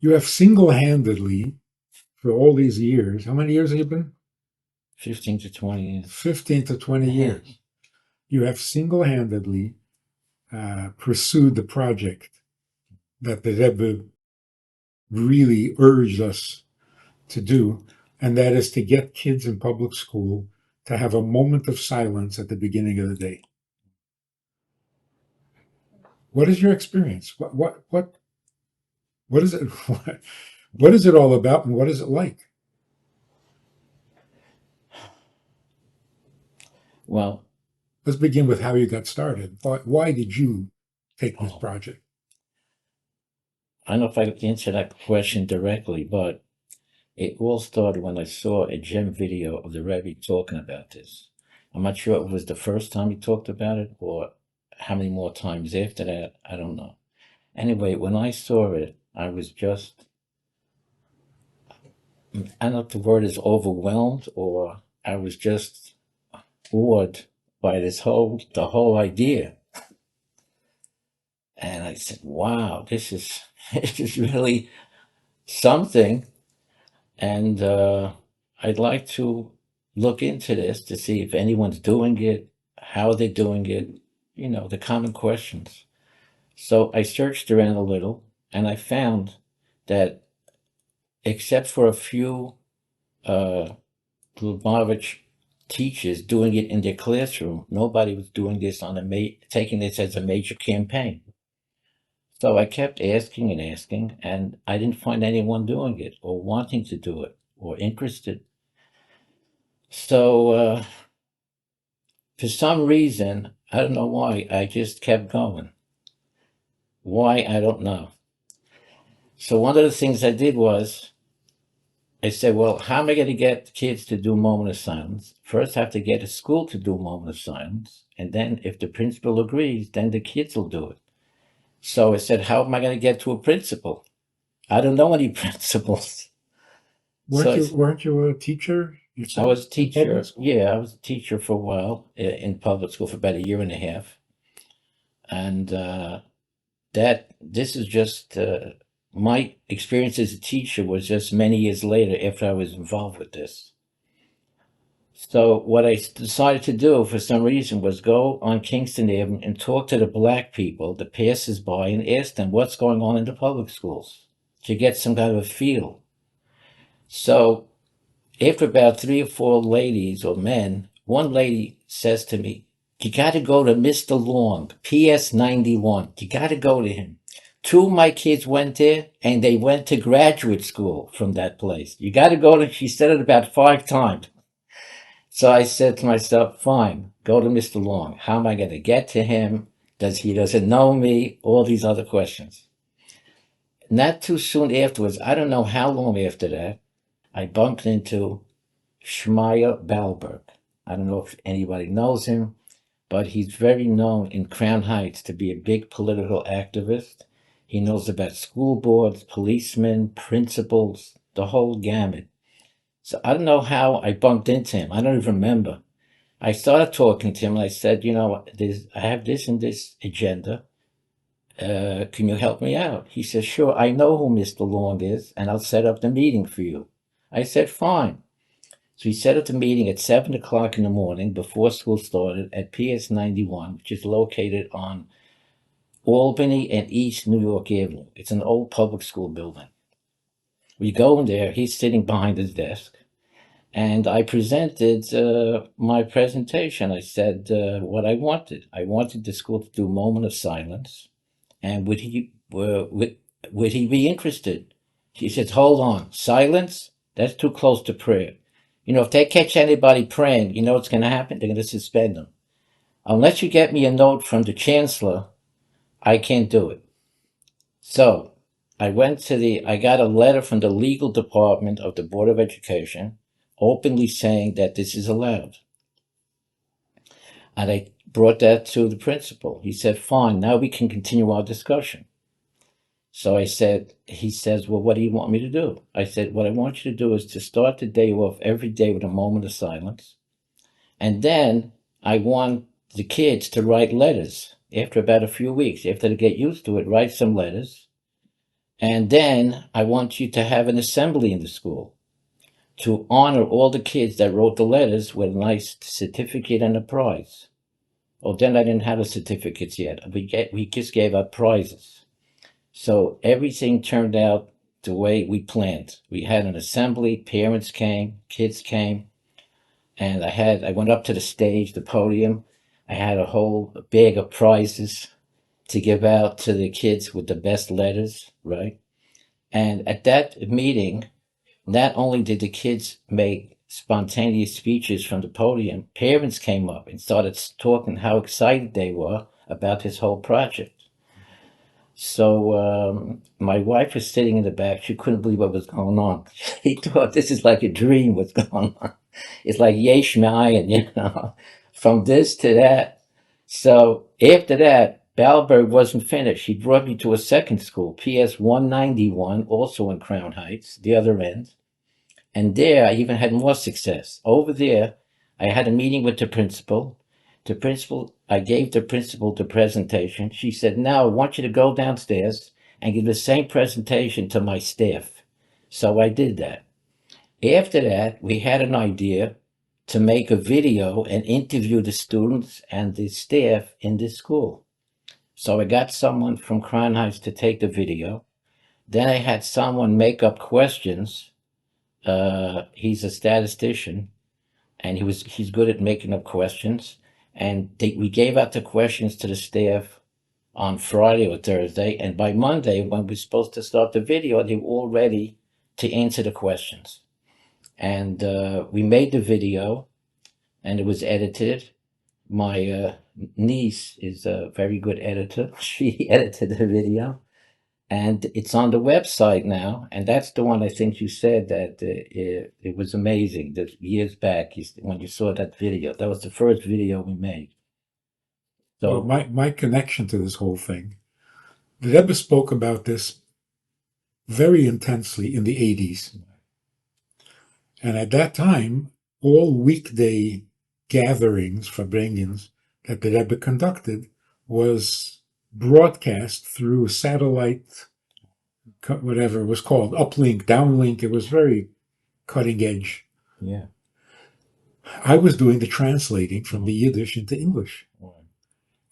You have single-handedly, for all these years, how many years have you been? 15 to 20 years. 15 to 20 years. You have single-handedly pursued the project that the Rebbe really urged us to do, and that is to get kids in public school to have a moment of silence at the beginning of the day. What is your experience? What is it? What is it all about, and what is it like? Well, let's begin with how you got started. Why did you take this project? I don't know if I can answer that question directly, but it all started when I saw a gem video of the Rebbe talking about this. I'm not sure it was the first time he talked about it or how many more times after that. I don't know. Anyway, when I saw it, I was just, I don't know if the word is overwhelmed, or I was just awed by the whole idea. And I said, wow, this is really something. And I'd like to look into this to see if anyone's doing it, how they're doing it, the common questions. So I searched around a little, and I found that except for a few Lubavitch teachers doing it in their classroom, nobody was doing this taking this as a major campaign. So I kept asking and asking, and I didn't find anyone doing it or wanting to do it or interested. So for some reason, I don't know why, I just kept going. Why, I don't know. So one of the things I did was, I said, well, how am I going to get kids to do moment of silence? First, I have to get a school to do moment of silence. And then if the principal agrees, then the kids will do it. So I said, how am I going to get to a principal? I don't know any principals. Weren't you a teacher? I was a teacher. Yeah, I was a teacher for a while in public school for about a year and a half. And this is just my experience as a teacher was just many years later after I was involved with this. So what I decided to do for some reason was go on Kingston Avenue and talk to the black people, the passers-by, and ask them what's going on in the public schools to get some kind of a feel. So after about 3 or 4 ladies or men, one lady says to me, you got to go to Mr. Long, PS 91. You got to go to him. 2 of my kids went there, and they went to graduate school from that place. You got to go to, she said it about 5 times. So I said to myself, fine, go to Mr. Long. How am I going to get to him? He doesn't know me? All these other questions. Not too soon afterwards, I don't know how long after that, I bumped into Shmaya Balberg. I don't know if anybody knows him, but he's very known in Crown Heights to be a big political activist. He knows about school boards, policemen, principals, the whole gamut. So I don't know how I bumped into him. I don't even remember. I started talking to him and I said, I have this and this agenda. Can you help me out? He says, sure, I know who Mr. Long is, and I'll set up the meeting for you. I said, fine. So he set up the meeting at 7 o'clock in the morning before school started at PS 91, which is located on Albany and East New York Avenue. It's an old public school building. We go in there, he's sitting behind his desk, and I presented my presentation. I said what I wanted. I wanted the school to do a moment of silence, and would he be interested? He says, hold on, silence? That's too close to prayer. If they catch anybody praying, you know what's going to happen? They're going to suspend them. Unless you get me a note from the chancellor, I can't do it. So I got a letter from the legal department of the Board of Education openly saying that this is allowed. And I brought that to the principal. He said, fine, now we can continue our discussion. So he says, well, what do you want me to do? I said, what I want you to do is to start the day off every day with a moment of silence. And then I want the kids to write letters after about a few weeks, after they get used to it, write some letters. And then I want you to have an assembly in the school to honor all the kids that wrote the letters with a nice certificate and a prize. Oh, then I didn't have the certificates yet. We just gave out prizes. So everything turned out the way we planned. We had an assembly, parents came, kids came, and I went up to the stage, the podium. I had a whole bag of prizes to give out to the kids with the best letters, right? And at that meeting, not only did the kids make spontaneous speeches from the podium, parents came up and started talking how excited they were about this whole project. So my wife was sitting in the back. She couldn't believe what was going on. She thought this is like a dream. What's going on? It's like yesh ma'ayin, from this to that. So after that, Baalberg wasn't finished. He brought me to a second school, PS 191, also in Crown Heights, the other end. And there I even had more success. Over there, I had a meeting with the principal. I gave the principal the presentation. She said, now I want you to go downstairs and give the same presentation to my staff. So I did that. After that, we had an idea to make a video and interview the students and the staff in this school. So I got someone from Crown Heights to take the video. Then I had someone make up questions. He's a statistician, and he's good at making up questions. And we gave out the questions to the staff on Friday or Thursday, and by Monday, when we're supposed to start the video, they were all ready to answer the questions. And we made the video, and it was edited. My niece is a very good editor. She edited the video, and it's on the website now. And that's the one I think you said that it was amazing that years back when you saw that video. That was the first video we made. Well, So my connection to this whole thing, the Rebbe spoke about this very intensely in the 80s. And at that time, all weekday gatherings, Farbrengens, that the Rebbe conducted was broadcast through satellite, whatever it was called, uplink, downlink. It was very cutting edge. yeah. I was doing the translating from the Yiddish into English.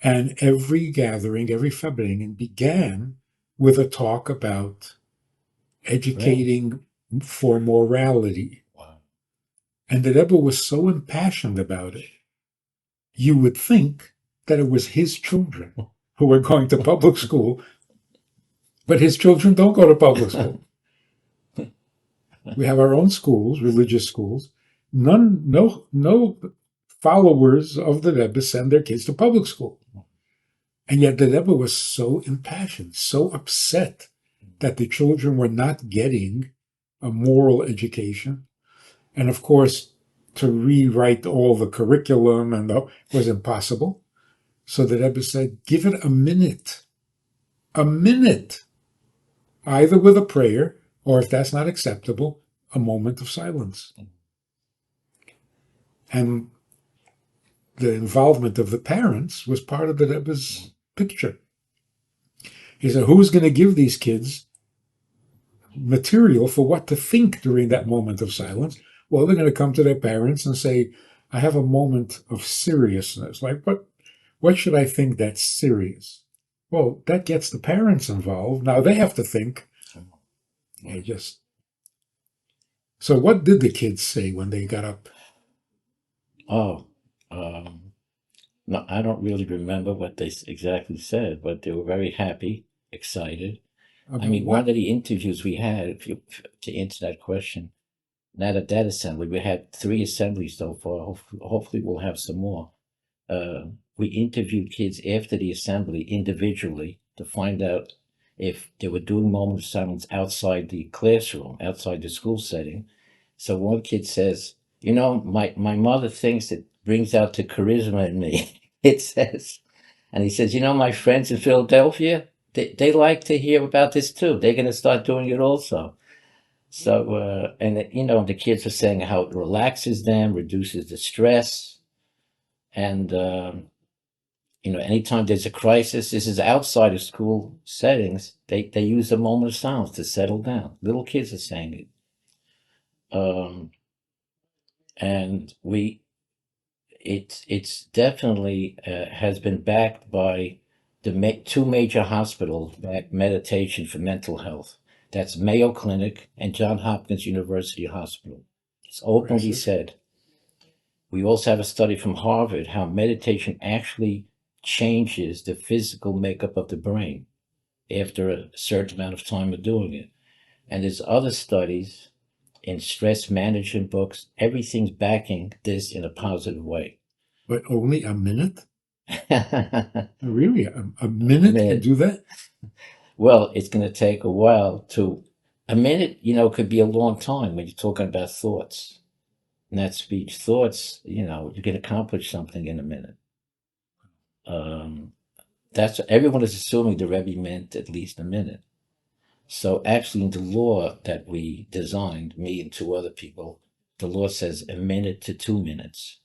And every gathering, every Farbrengen began with a talk about educating for morality. Wow. And the Rebbe was so impassioned about it, you would think that it was his children who were going to public school, but his children don't go to public school. We have our own schools, religious schools. No followers of the Rebbe send their kids to public school. And yet the Rebbe was so impassioned, so upset that the children were not getting a moral education. And of course, to rewrite all the curriculum was impossible. So the Rebbe said, give it a minute, either with a prayer, or if that's not acceptable, a moment of silence. And the involvement of the parents was part of the Rebbe's picture. He said, who's going to give these kids material for what to think during that moment of silence? Well, they're going to come to their parents and say, I have a moment of seriousness. Like, what should I think that's serious? Well, that gets the parents involved. Now they have to think. So what did the kids say when they got up? Oh, no, I don't really remember what they exactly said, but they were very happy, excited. I mean, one of the interviews we had, to answer that question, not at that assembly, we had 3 assemblies so far. Hopefully we'll have some more. We interviewed kids after the assembly individually to find out if they were doing moment of silence outside the classroom, outside the school setting. So one kid says, my mother thinks it brings out the charisma in me, it says. And he says, my friends in Philadelphia, they like to hear about this too. They're going to start doing it also. So, and the kids are saying how it relaxes them, reduces the stress. And anytime there's a crisis, this is outside of school settings, they use a moment of silence to settle down. Little kids are saying it. And it's definitely has been backed by the two major hospitals back meditation for mental health. That's Mayo Clinic and Johns Hopkins University Hospital. It's openly Impressive. said. We also have a study from Harvard how meditation actually changes the physical makeup of the brain after a certain amount of time of doing it. And there's other studies in stress management books. Everything's backing this in a positive way. But only a minute? A Really? A minute can do that? Well, it's going to take a while to. A minute, could be a long time when you're talking about thoughts. In that speech, thoughts, you can accomplish something in a minute. That's everyone is assuming the Rebbe meant at least a minute. So actually, in the law that we designed, me and two other people, the law says a minute to 2 minutes.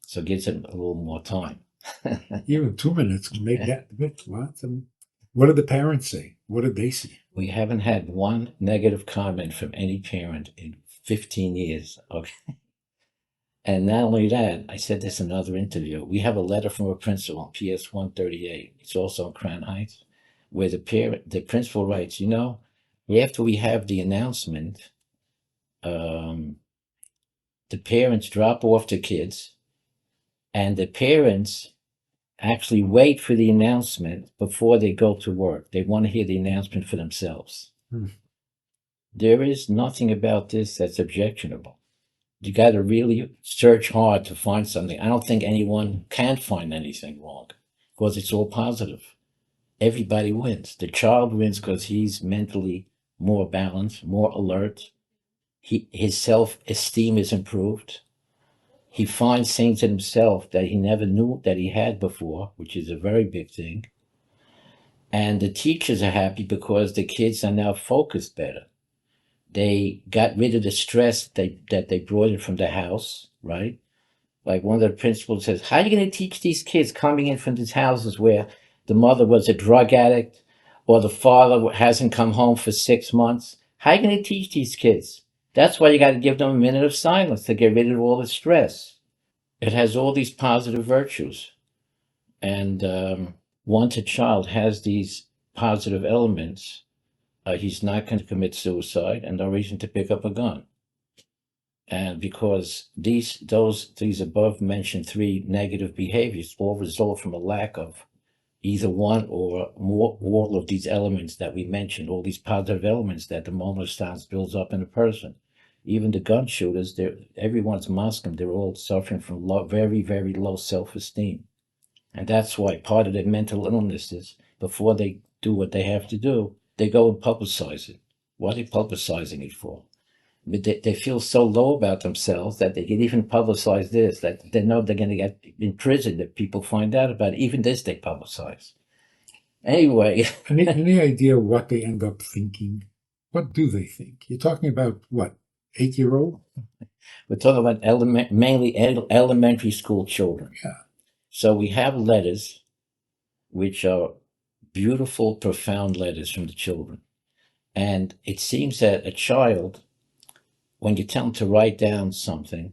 So it gives it a little more time. Even 2 minutes can make that bit. What did the parents say? What did they see? We haven't had one negative comment from any parent in 15 years. Okay. And not only that, I said this in another interview. We have a letter from a principal on PS 138. It's also in Crown Heights, where the principal writes, after we have the announcement, the parents drop off the kids, and the parents actually wait for the announcement before they go to work. They want to hear the announcement for themselves. There is nothing about this that's objectionable. You got to really search hard to find something. I don't think anyone can find anything wrong because it's all positive. Everybody wins. The child wins because he's mentally more balanced, more alert. His self-esteem is improved. He finds things in himself that he never knew that he had before, which is a very big thing. And the teachers are happy because the kids are now focused better. They got rid of the stress that they brought in from the house, right? Like one of the principals says, how are you going to teach these kids coming in from these houses where the mother was a drug addict or the father hasn't come home for 6 months? How are you going to teach these kids? That's why you got to give them a minute of silence to get rid of all the stress. It has all these positive virtues. And once a child has these positive elements, he's not going to commit suicide and no reason to pick up a gun. And because these above mentioned three negative behaviors all result from a lack of either one or more, all of these elements that we mentioned, all these positive elements that the moment of silence builds up in a person. Even the gun shooters, everyone's Muslim, they're all suffering from very, very low self-esteem. And that's why part of their mental illness is before they do what they have to do, they go and publicize it. What are they publicizing it for? But they feel so low about themselves that they can even publicize this, that they know they're going to get in prison if people find out about it. Even this they publicize. Anyway. Any idea what they end up thinking? What do they think? You're talking about what, 8-year-old? We're talking about mainly elementary school children. Yeah. So we have letters, which are beautiful, profound letters from the children. And it seems that a child, when you tell them to write down something,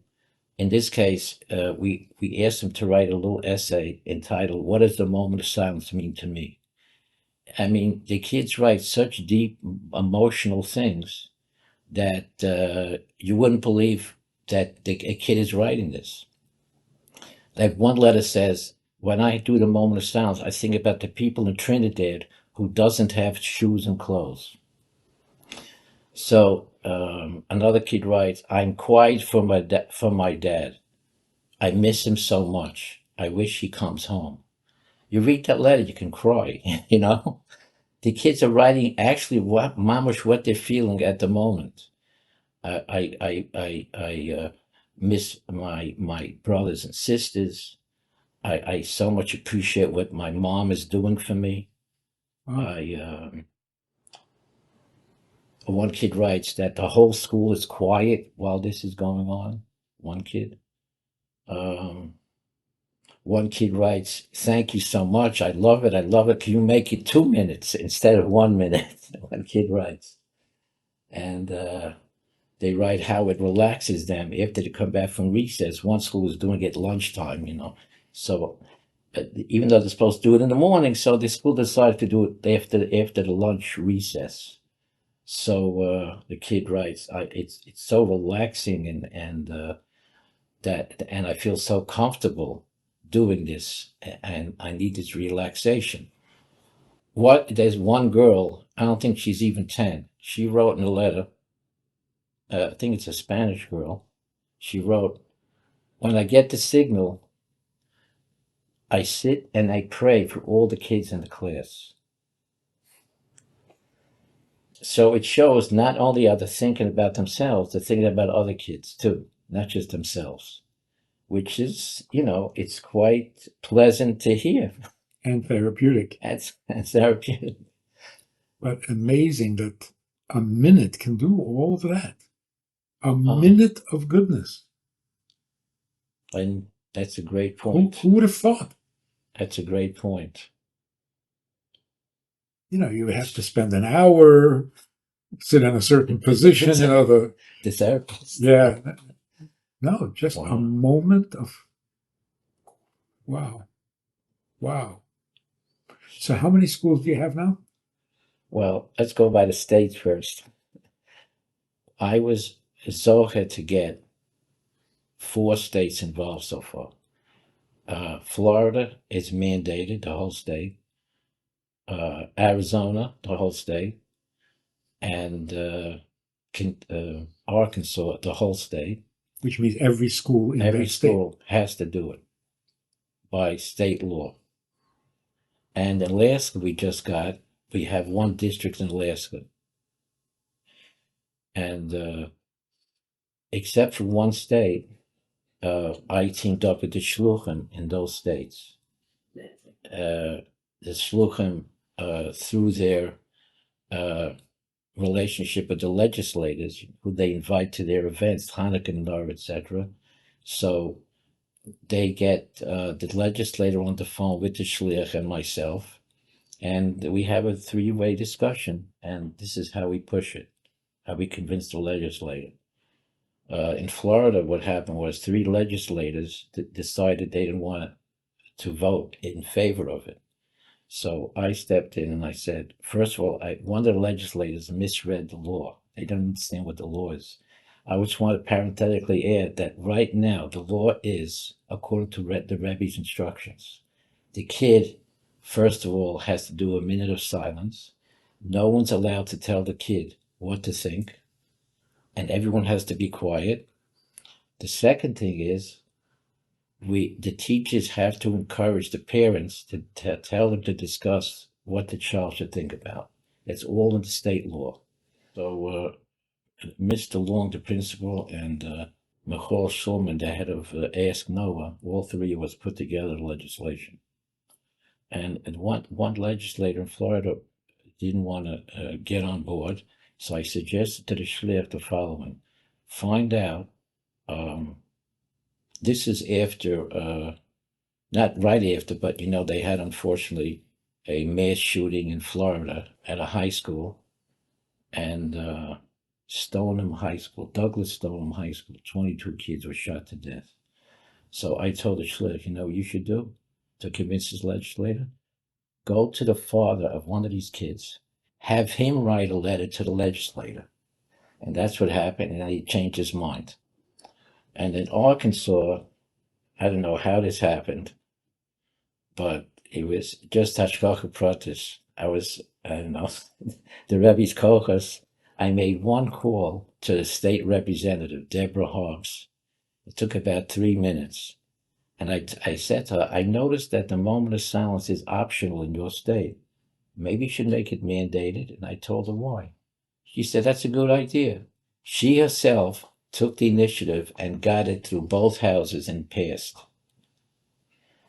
in this case, we asked them to write a little essay entitled, What Does the Moment of Silence Mean to Me? I mean, the kids write such deep emotional things that you wouldn't believe that a kid is writing this. Like one letter says, when I do the moment of silence, I think about the people in Trinidad who doesn't have shoes and clothes. So another kid writes, I'm quiet for my dad. I miss him so much. I wish he comes home. You read that letter, you can cry, The kids are writing actually what they're feeling at the moment. I miss my brothers and sisters. I so much appreciate what my mom is doing for me. One kid writes that the whole school is quiet while this is going on. One kid. one kid writes, "Thank you so much. I love it. I love it. Can you make it 2 minutes instead of 1 minute?" One kid writes. And they write how it relaxes them after they come back from recess. One school is doing it lunchtime, So even though they're supposed to do it in the morning, so the school decided to do it after the lunch recess. So the kid writes, "It's so relaxing and I feel so comfortable doing this, and I need this relaxation." There's one girl, I don't think she's even 10. She wrote in a letter, I think it's a Spanish girl. She wrote, "When I get the signal, I sit and I pray for all the kids in the class." So it shows not only are they thinking about themselves, they're thinking about other kids too, not just themselves, which is, it's quite pleasant to hear. And therapeutic. That's therapeutic. But amazing that a minute can do all of that. A minute of goodness. And that's a great point. Who would have thought? That's a great point. You have to spend an hour, sit in a certain position, The therapist. Yeah. No, just a moment of wow. So how many schools do you have now? Well, let's go by the states first. I was zocher to get 4 states involved so far. Florida is mandated, the whole state. Arizona, the whole state. And Arkansas, the whole state. Which means every school in that state. Every school has to do it by state law. And in Alaska, we have 1 district in Alaska. And except for 1 state, I teamed up with the shluchim in those states. The shluchim, through their relationship with the legislators, who they invite to their events, Hanukkah, etc. So they get the legislator on the phone with the shliach and myself, and we have a 3-way discussion, and this is how we push it, how we convince the legislator. In Florida, what happened was 3 legislators decided they didn't want to vote in favor of it. So I stepped in and I said, first of all, one of the legislators misread the law. They don't understand what the law is. I just want to parenthetically add that right now, the law is, according to the Rebbe's instructions, the kid, first of all, has to do a minute of silence. No one's allowed to tell the kid what to think, and everyone has to be quiet. The second thing is, the teachers have to encourage the parents to tell them to discuss what the child should think about. It's all in the state law. So Mr. Long, the principal, and Michal Schulman, the head of Ask Noah, all 3 of us put together the legislation. And one legislator in Florida didn't want to get on board, so I suggested to the shliach the following: find out. This is after, not right after, but they had, unfortunately, a mass shooting in Florida at a high school, and Douglas Stoneham High School, 22 kids were shot to death. So I told the shliach, you should do to convince his legislator? Go to the father of one of these kids, have him write a letter to the legislator. And that's what happened, and he changed his mind. And in Arkansas, I don't know how this happened, but it was just hashgacha pratis. The Rebbe's kochas. I made 1 call to the state representative, Deborah Hobbs. It took about 3 minutes. And I said to her, I noticed that the moment of silence is optional in your state. Maybe you should make it mandated. And I told her why. She said, that's a good idea. She herself took the initiative and got it through both houses and passed.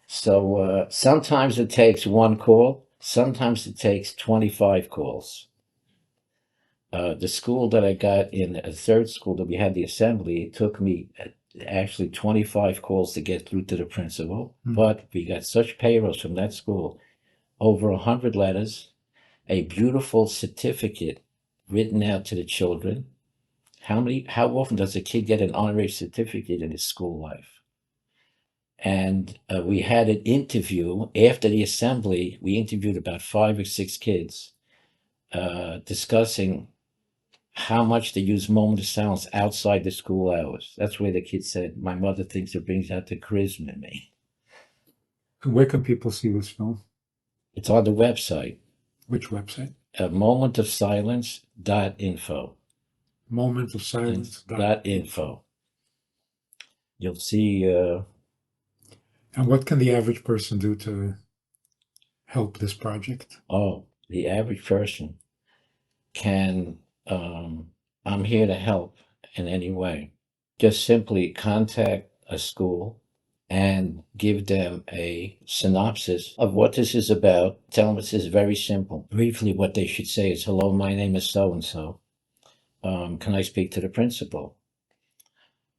So sometimes it takes 1 call, sometimes it takes 25 calls. The school that I got in, a 3rd school that we had the assembly, it took me actually 25 calls to get through to the principal, Hmm. but we got such payrolls from that school, over 100 letters, a beautiful certificate written out to the children. How often does a kid get an honorary certificate in his school life? And we had an interview after the assembly. We interviewed about 5 or 6 kids discussing how much they use moment of silence outside the school hours. That's where the kid said, "My mother thinks it brings out the charisma in me." Where can people see this film? It's on the website, Which website? momentofsilence.info. Moment of Silence. .info. You'll see. And what can the average person do to help this project? The average person can. I'm here to help in any way. Just simply contact a school and give them a synopsis of what this is about. Tell them this is very simple. Briefly, what they should say is, "Hello, my name is so-and-so. Can I speak to the principal?"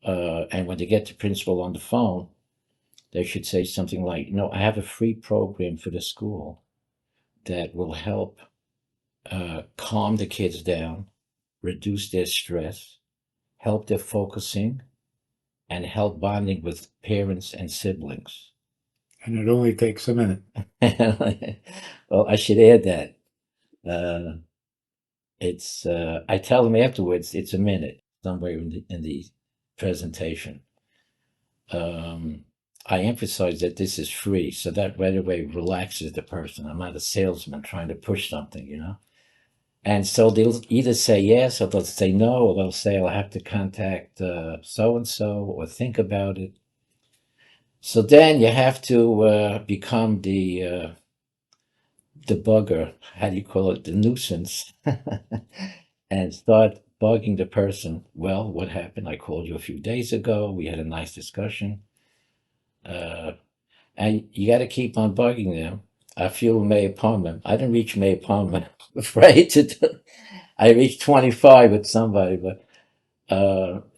And when they get the principal on the phone, they should say something like, "I have a free program for the school that will help calm the kids down, reduce their stress, help their focusing, and help bonding with parents and siblings." And it only takes a minute. Well, I should add that. I tell them afterwards it's a minute somewhere in the presentation. I emphasize that this is free, so that right away relaxes the person. I'm not a salesman trying to push something. And so they'll either say yes, or they'll say no, or they'll say, "I'll have to contact so-and-so or think about it." So then you have to become the bugger, how do you call it, the nuisance, and start bugging the person. "Well, what happened? I called you a few days ago. We had a nice discussion." And you got to keep on bugging them. I feel May Palmer. I didn't reach May Palmer. Afraid to do. I reached 25 with somebody, but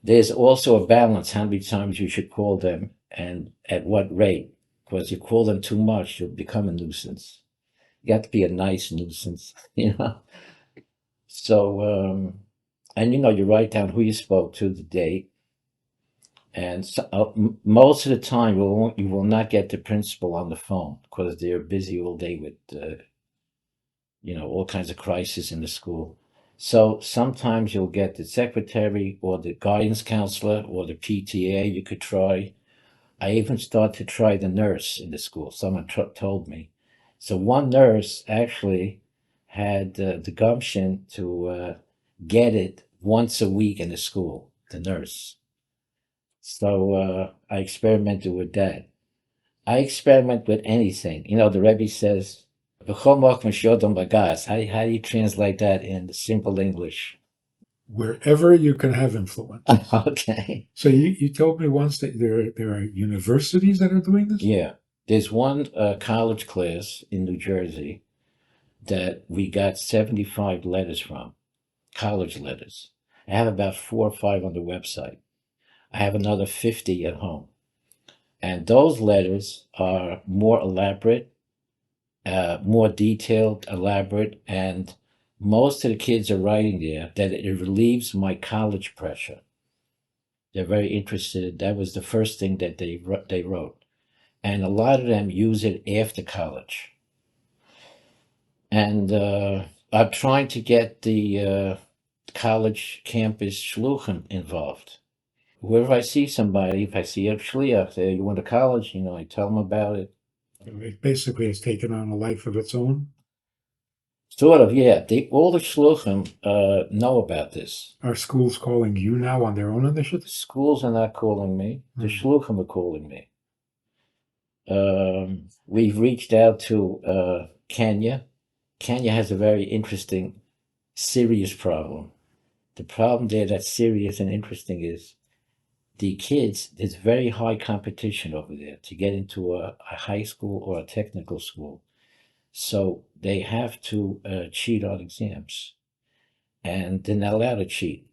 there's also a balance how many times you should call them and at what rate. Because you call them too much, you'll become a nuisance. You have to be a nice nuisance. So, and you write down who you spoke to, the date, and most of the time you will not get the principal on the phone because they're busy all day with all kinds of crises in the school. So sometimes you'll get the secretary or the guidance counselor or the PTA. You could try. I even started to try the nurse in the school. Someone told me. So one nurse actually had the gumption to get it once a week in the school, the nurse. So I experimented with that. I experiment with anything. The Rebbe says, "B'chol mokum shodom bagas." How do you translate that in simple English? Wherever you can have influence. Okay. So you told me once that there are universities that are doing this? Yeah. There's one college class in New Jersey that we got 75 letters from, college letters. I have about 4 or 5 on the website. I have another 50 at home. And those letters are more elaborate, more detailed, elaborate, and most of the kids are writing there that it relieves my college pressure. They're very interested. That was the first thing that they wrote. And a lot of them use it after college. And I'm trying to get the college campus shluchim involved. Wherever I see somebody, if I see a shliach, say, "You went to college," I tell them about it. It basically has taken on a life of its own. Sort of, yeah. All the shluchim know about this. Are schools calling you now on their own initiative? Schools are not calling me. The shluchim are calling me. We've reached out to Kenya. Kenya has a very interesting, serious problem. The problem there that's serious and interesting is the kids, there's very high competition over there to get into a high school or a technical school. So they have to cheat on exams. And they're not allowed to cheat.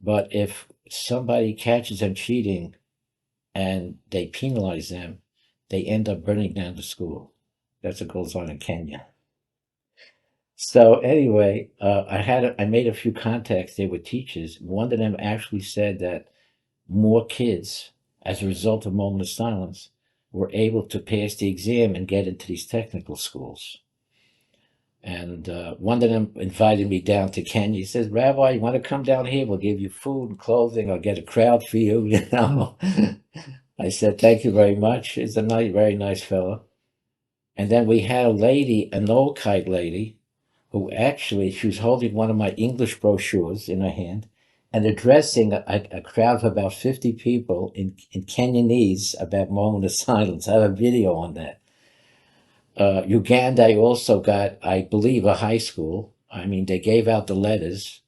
But if somebody catches them cheating and they penalize them, they end up burning down the school. That's what goes on in Kenya. So anyway, I made a few contacts there with teachers. One of them actually said that more kids, as a result of Moment of Silence, were able to pass the exam and get into these technical schools. And one of them invited me down to Kenya. He says, "Rabbi, you want to come down here? We'll give you food and clothing. I'll get a crowd for you." You know. I said, "Thank you very much." He's a nice, very nice fellow. And then we had a lady, an old kite lady, who actually, she was holding one of my English brochures in her hand and addressing a crowd of about 50 people in Kenyanese about Moment of Silence. I have a video on that. Uganda, I also got, I believe, a high school. I mean, they gave out the letters.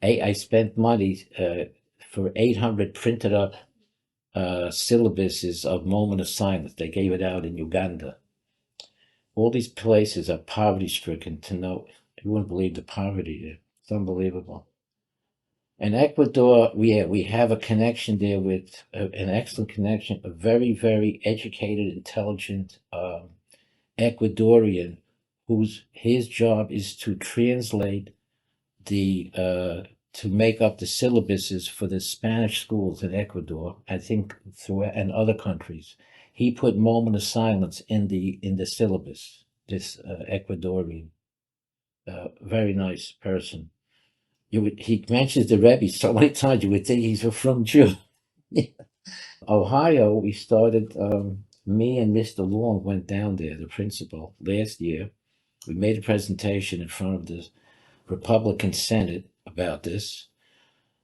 I spent money for 800 printed up syllabuses of Moment of Silence. They gave it out in Uganda. All these places are poverty stricken to know. You wouldn't believe the poverty there. It's unbelievable. In Ecuador, we have a connection there with an excellent connection, a very, very educated, intelligent Ecuadorian his job is to translate to make up the syllabuses for the Spanish schools in Ecuador, I think and other countries. He put Moment of Silence in the syllabus, this Ecuadorian, very nice person. He mentions the Rebbe so many times you would think he's a from Jew. Ohio, we started, me and Mr. Long went down there, the principal, last year. We made a presentation in front of the Republican Senate about this.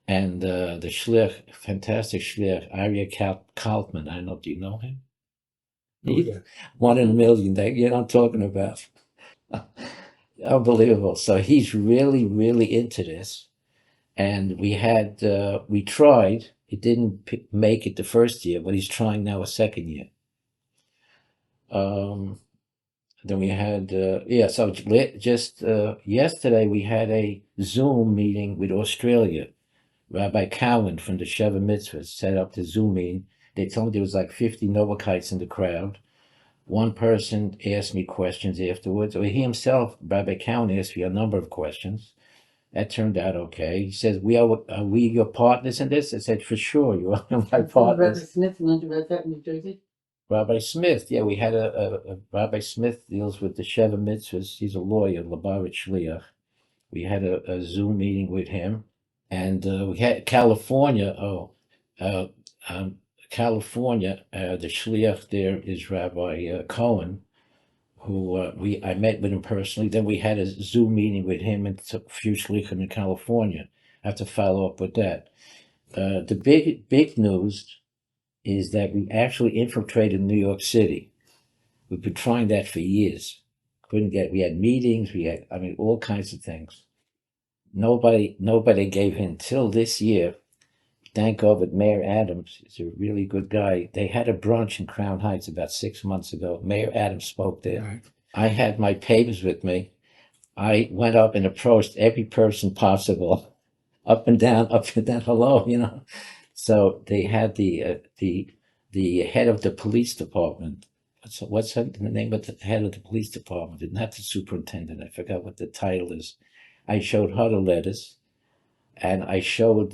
And the shliach, fantastic shliach, Arya Kaltman, I don't know, do you know him? Oh, yeah. 1 in a million, you know what I'm talking about. Unbelievable. So he's really, really into this. And we tried, it didn't make it the first year, but he's trying now a second year. Then we had, so just yesterday we had a Zoom meeting with Australia. Rabbi Cowan from the Sheva Mitzvah set up the Zoom meeting. They told me there was like 50 Novakites in the crowd. One person asked me questions afterwards, or he himself, Rabbi Cowan, asked me a number of questions. That turned out okay. He says, are we your partners in this? I said, for sure, you are my partners. Rabbi Smith learned about that in New Jersey? Rabbi Smith, yeah, we had a Rabbi Smith deals with the Sheva Mitzvahs. He's a lawyer, Lubavitch Shliach. We had a Zoom meeting with him. And we had California. California. The shliach there is Rabbi Cohen, who I met with him personally. Then we had a Zoom meeting with him and a few shliachim in California. I have to follow up with that. The big news is that we actually infiltrated New York City. We've been trying that for years. We had meetings. We had, all kinds of things. Nobody gave in till this year. Thank God, but Mayor Adams is a really good guy. They had a brunch in Crown Heights about 6 months ago. Mayor Adams spoke there. Right. I had my papers with me. I went up and approached every person possible, up and down, hello, you know. So they had the head of the police department. What's the name of the head of the police department? Not the superintendent. I forgot what the title is. I showed her the letters, and I showed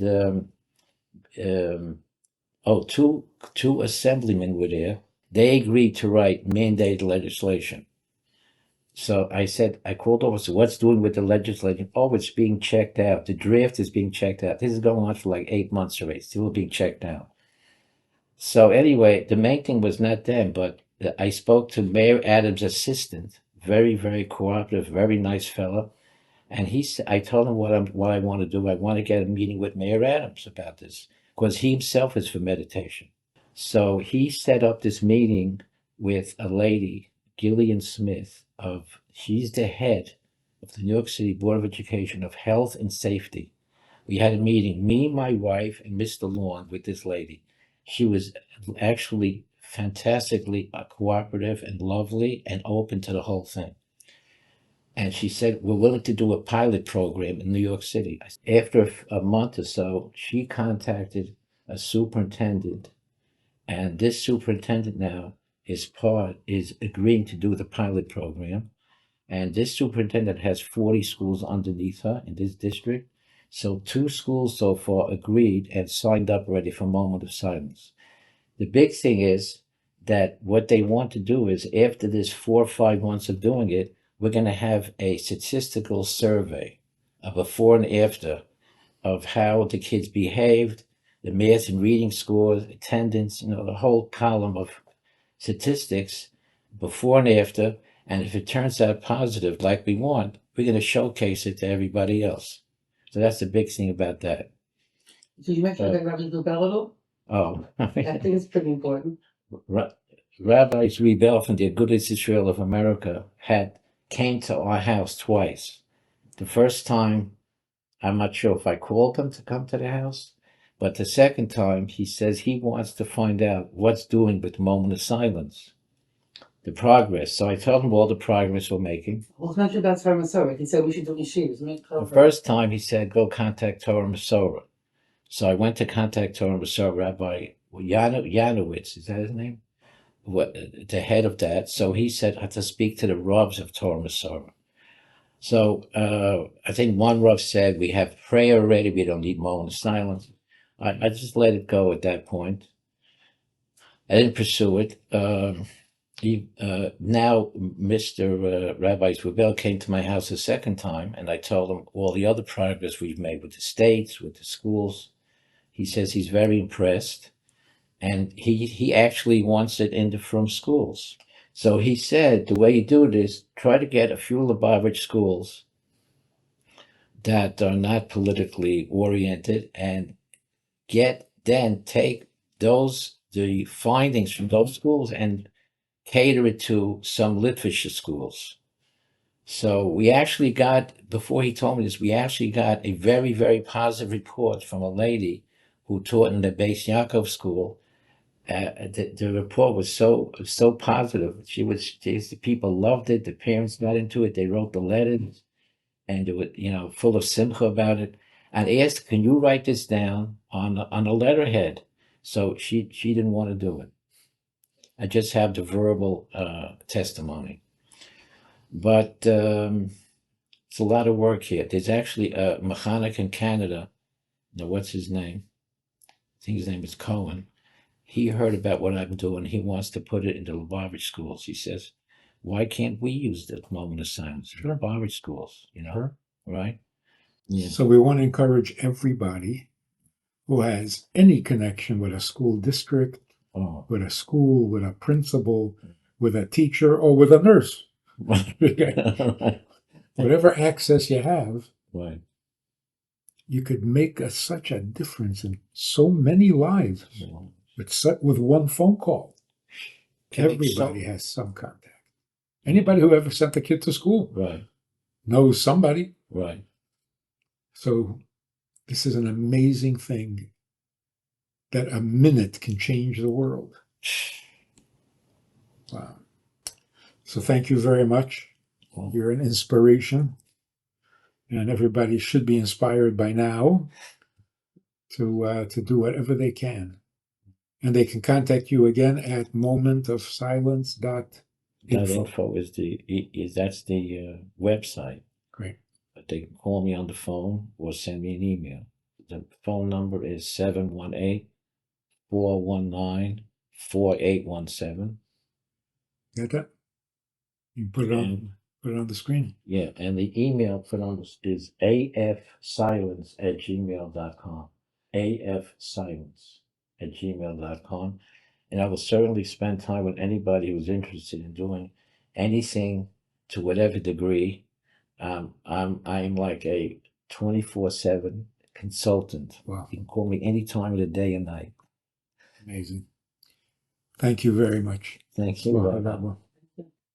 two assemblymen were there. They agreed to write mandated legislation. So I said, I called over, so what's doing with the legislation? Oh, it's being checked out. The draft is being checked out. This is going on for like 8 months already, still being checked out. So anyway, the main thing was not them, but I spoke to Mayor Adams' assistant, very, very cooperative, very nice fellow. And I told him what I want to do. I want to get a meeting with Mayor Adams about this, because he himself is for meditation. So he set up this meeting with a lady, Gillian Smith, she's the head of the New York City Board of Education of Health and Safety. We had a meeting, me, my wife, and Mr. Lawn with this lady. She was actually fantastically cooperative and lovely and open to the whole thing. And she said, we're willing to do a pilot program in New York City. After a month or so, she contacted a superintendent And this superintendent now is agreeing to do the pilot program. And this superintendent has 40 schools underneath her in this district. So 2 schools so far agreed and signed up already for moment of silence. The big thing is that what they want to do is after this 4 or 5 months of doing it, we're going to have a statistical survey of before and after of how the kids behaved, the math and reading scores, attendance, the whole column of statistics before and after. And if it turns out positive, like we want, we're going to showcase it to everybody else. So that's the big thing about that. Did you mention that Rabbi Rebbe? Oh, I think it's pretty important. Rabbis Rebbe from the Agudas Israel of America came to our house twice. The first time, I'm not sure if I called him to come to the house, but the second time, he says he wants to find out what's doing with the moment of silence, the progress. So I told him all the progress we're making. Well, it's not about Torah Masorah. He said we should do yeshivas. The first time, he said, go contact Torah Masorah. So I went to contact Torah Masorah, Rabbi Yanowitz, is that his name? The head of that. So he said I had to speak to the Ravs of Torah Masorah. So I think one Rav said, we have prayer already, we don't need moment of silence. I just let it go at that point. I didn't pursue it. Now Mr. Rabbi Rebbe came to my house a second time, and I told him all the other progress we've made with the states, with the schools. He says he's very impressed, and he actually wants it in the from schools. So he said the way you do it is try to get a few Lubavitch schools that are not politically oriented, and take the findings from those schools and cater it to some literature schools. So we actually got, before he told me this, we actually got a very, very positive report from a lady who taught in the Beis Yaakov school. The report was so positive. The people loved it. The parents got into it. They wrote the letters, and they were, full of simcha about it. And asked, "Can you write this down on a letterhead?" So she didn't want to do it. I just have the verbal testimony. But it's a lot of work here. There's actually a mechanic in Canada. Now, what's his name? I think his name is Cohen. He heard about what I'm doing. He wants to put it into Lubavitch schools. He says, why can't we use the moment of silence in Lubavitch schools? Sure. Right? Yeah. So we want to encourage everybody who has any connection with a school district, with a school, with a principal, with a teacher, or with a nurse. Whatever access you have, right. You could make such a difference in so many lives with one phone call. Everybody has some contact. Anybody who ever sent a kid to school knows somebody. Right. So this is an amazing thing that a minute can change the world. Wow. So thank you very much. You're an inspiration. And everybody should be inspired by now to do whatever they can. And they can contact you again at momentofsilence.info. That's the website. Great. But they can call me on the phone or send me an email. The phone number is 718-419-4817. Got that? You can put it on the screen. Yeah, and the email put on this is afsilence@gmail.com. afsilence@gmail.com. And I will certainly spend time with anybody who's interested in doing anything to whatever degree. I'm like a 24/7 consultant. Wow. You can call me any time of the day and night. Amazing. Thank you very much. Thank you.